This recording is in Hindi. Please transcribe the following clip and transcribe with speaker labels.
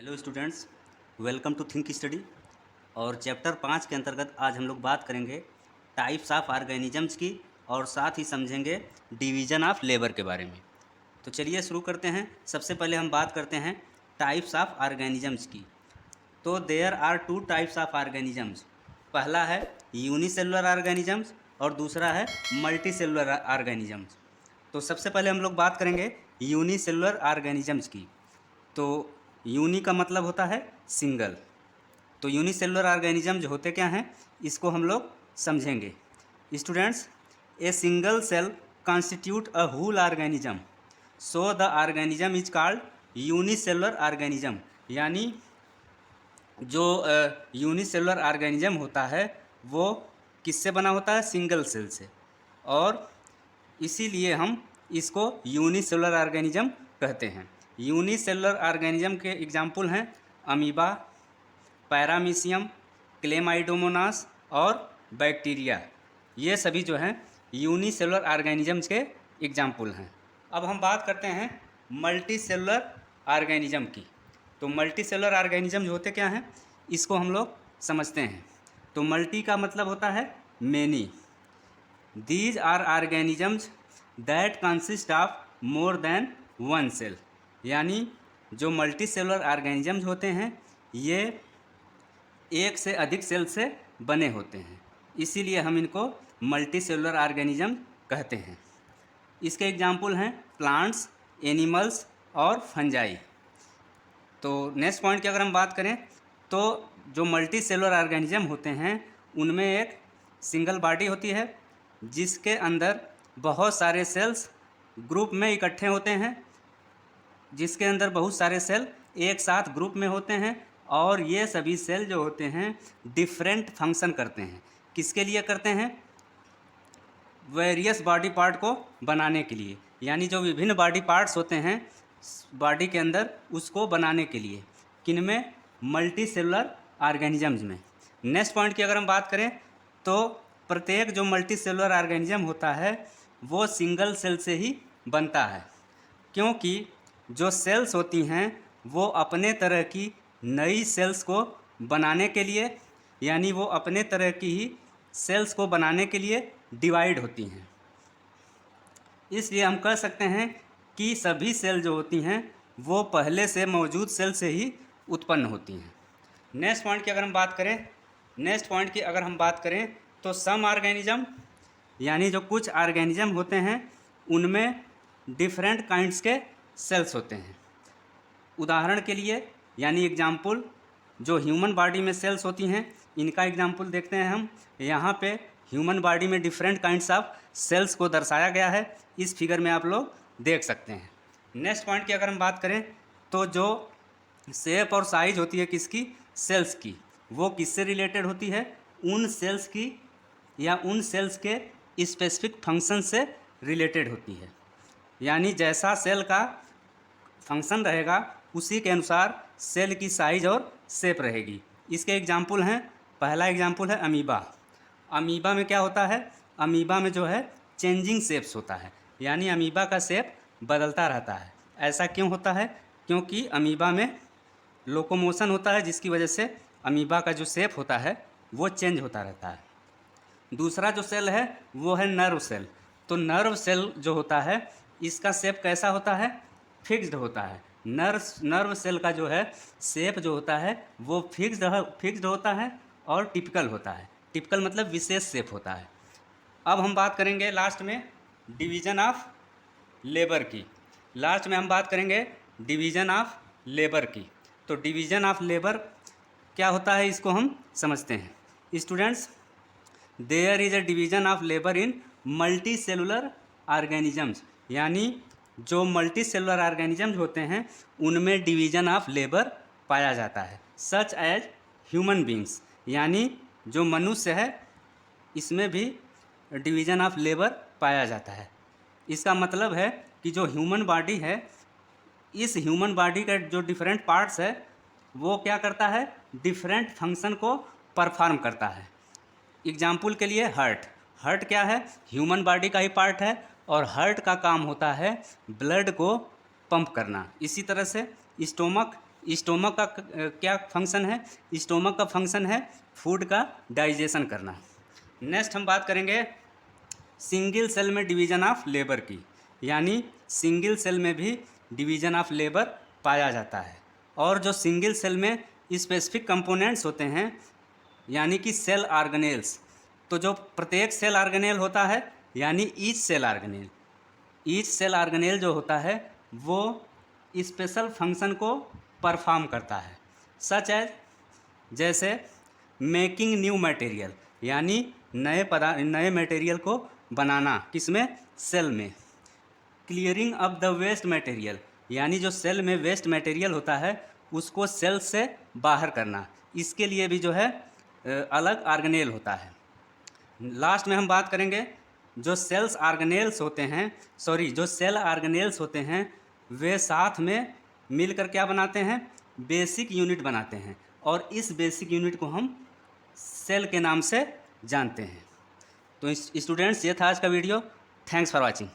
Speaker 1: Hello students, welcome to Think Study. और चैप्टर 5 के अंतर्गत आज हम लोग बात करेंगे टाइप्स ऑफ ऑर्गेनिजम्स की और साथ ही समझेंगे डिवीज़न ऑफ लेबर के बारे में। तो चलिए शुरू करते हैं। सबसे पहले हम बात करते हैं टाइप्स ऑफ ऑर्गेनिजम्स की। तो there are two types of organisms. पहला है यूनिसेलुलर ऑर्गेनिजम्स और दूसरा है मल्टीसेलुलर ऑर्गेनिजम्स। तो सबसे पहले हम लोग बात करेंगे यूनिसेलुलर ऑर्गेनिजम्स की। तो यूनि का मतलब होता है सिंगल। तो यूनिसेलुलर ऑर्गेनिज्म जो होते क्या हैं, इसको हम लोग समझेंगे। Students, a single cell constitute a whole organism, so the organism is called unicellular organism. यानी जो यूनिसेलुलर ऑर्गेनिज्म होता है वो किससे बना होता है? सिंगल सेल से। और इसीलिए हम इसको यूनिसेलुलर ऑर्गेनिज्म कहते हैं। यूनिसेलुलर ऑर्गेनिज्म के एग्जाम्पल हैं अमीबा, पैरामीशियम, क्लेमाइडोमोनास और बैक्टीरिया। ये सभी जो हैं यूनिसेलुलर ऑर्गेनिजम्स के एग्जाम्पल हैं। अब हम बात करते हैं मल्टीसेलुलर ऑर्गेनिज्म की। तो मल्टीसेलुलर ऑर्गेनिज्म जो होते क्या हैं, इसको हम लोग समझते हैं। तो मल्टी का मतलब होता है many. These are organisms that consist of more than one cell. यानी जो मल्टीसेलुलर ऑर्गेनिजम्स होते हैं ये एक से अधिक सेल से बने होते हैं, इसीलिए हम इनको मल्टीसेलुलर ऑर्गेनिज्म कहते हैं। इसके एग्जाम्पल हैं प्लांट्स, एनिमल्स और फंजाई। तो नेक्स्ट पॉइंट की अगर हम बात करें तो जो मल्टीसेलुलर ऑर्गेनिज्म होते हैं उनमें एक सिंगल बॉडी होती है जिसके अंदर बहुत सारे सेल्स ग्रुप में इकट्ठे होते हैं, जिसके अंदर बहुत सारे सेल एक साथ ग्रुप में होते हैं। और ये सभी सेल जो होते हैं डिफरेंट फंक्शन करते हैं। किसके लिए करते हैं? वेरियस बॉडी पार्ट को बनाने के लिए। यानी जो विभिन्न बॉडी पार्ट्स होते हैं बॉडी के अंदर, उसको बनाने के लिए। किनमें? मल्टीसेलुलर ऑर्गेनिजम्स में। नेक्स्ट पॉइंट की अगर हम बात करें तो प्रत्येक जो मल्टीसेलुलर ऑर्गेनिज्म होता है वो सिंगल सेल से ही बनता है, क्योंकि जो सेल्स होती हैं वो अपने तरह की नई सेल्स को बनाने के लिए, यानी वो अपने तरह की ही सेल्स को बनाने के लिए डिवाइड होती हैं। इसलिए हम कह सकते हैं कि सभी सेल जो होती हैं वो पहले से मौजूद सेल से ही उत्पन्न होती हैं। नेक्स्ट पॉइंट की अगर हम बात करें तो सम ऑर्गेनिज्म, यानी जो कुछ ऑर्गेनिज्म होते हैं उनमें डिफरेंट काइंड्स के सेल्स होते हैं। उदाहरण के लिए, यानी एग्जाम्पल, जो ह्यूमन बॉडी में सेल्स होती हैं इनका एग्जाम्पल देखते हैं हम। यहाँ पे ह्यूमन बॉडी में डिफरेंट काइंड्स ऑफ सेल्स को दर्शाया गया है, इस फिगर में आप लोग देख सकते हैं। नेक्स्ट पॉइंट की अगर हम बात करें तो जो शेप और साइज होती है किसकी? सेल्स की। वो किससे रिलेटेड होती है? उन सेल्स की या उन सेल्स के स्पेसिफिक फंक्शन से रिलेटेड होती है। यानी जैसा सेल का फंक्शन रहेगा उसी के अनुसार सेल की साइज और शेप रहेगी। इसके एग्जाम्पल हैं, पहला एग्जाम्पल है अमीबा। अमीबा में क्या होता है? अमीबा में जो है चेंजिंग शेप्स होता है, यानी अमीबा का शेप बदलता रहता है। ऐसा क्यों होता है? क्योंकि अमीबा में लोकोमोशन होता है, जिसकी वजह से अमीबा का जो शेप होता है वो चेंज होता रहता है। दूसरा जो सेल है वो है नर्व सेल। तो नर्व सेल जो होता है इसका शेप कैसा होता है? फिक्स्ड होता है। नर्व सेल का जो है शेप जो होता है वो फिक्स्ड होता है और टिपिकल होता है। टिपिकल मतलब विशेष शेप होता है। अब हम बात करेंगे लास्ट में डिवीज़न ऑफ लेबर की। लास्ट में हम बात करेंगे डिवीज़न ऑफ लेबर की। तो डिवीज़न ऑफ लेबर क्या होता है इसको हम समझते हैं। Students, there is a division of labour in multicellular organisms. यानी जो मल्टी सेलुलर ऑर्गेनिजम्स होते हैं उनमें डिवीज़न ऑफ लेबर पाया जाता है, सच एज ह्यूमन बींग्स। यानी जो मनुष्य है इसमें भी डिवीज़न ऑफ लेबर पाया जाता है। इसका मतलब है कि जो ह्यूमन बॉडी है, इस ह्यूमन बॉडी का जो डिफरेंट पार्ट्स है वो क्या करता है? डिफरेंट फंक्शन को परफॉर्म करता है। एग्जाम्पल के लिए हार्ट क्या है? ह्यूमन बॉडी का ही पार्ट है और हार्ट का काम होता है ब्लड को पंप करना। इसी तरह से स्टोमक का क्या फंक्शन है? स्टोमक का फंक्शन है फूड का डाइजेशन करना। नेक्स्ट हम बात करेंगे सिंगल सेल में डिवीज़न ऑफ लेबर की, यानी सिंगल सेल में भी डिवीज़न ऑफ लेबर पाया जाता है। और जो सिंगल सेल में स्पेसिफिक कंपोनेंट्स होते हैं यानी कि सेल ऑर्गेनेल्स, तो जो प्रत्येक सेल ऑर्गेनेल होता है यानी ईच सेल ऑर्गेनेल जो होता है वो स्पेशल फंक्शन को परफॉर्म करता है, सच एज जैसे मेकिंग न्यू मटेरियल, यानी नए मटेरियल को बनाना, किसमें? सेल में। Clearing of the waste material, यानी जो सेल में वेस्ट मटेरियल होता है उसको सेल से बाहर करना, इसके लिए भी जो है अलग ऑर्गेनेल होता है। लास्ट में हम बात करेंगे जो सेल ऑर्गेनेल्स होते हैं वे साथ में मिलकर क्या बनाते हैं? बेसिक यूनिट बनाते हैं, और इस बेसिक यूनिट को हम सेल के नाम से जानते हैं। तो स्टूडेंट्स, ये था आज का वीडियो। Thanks for watching.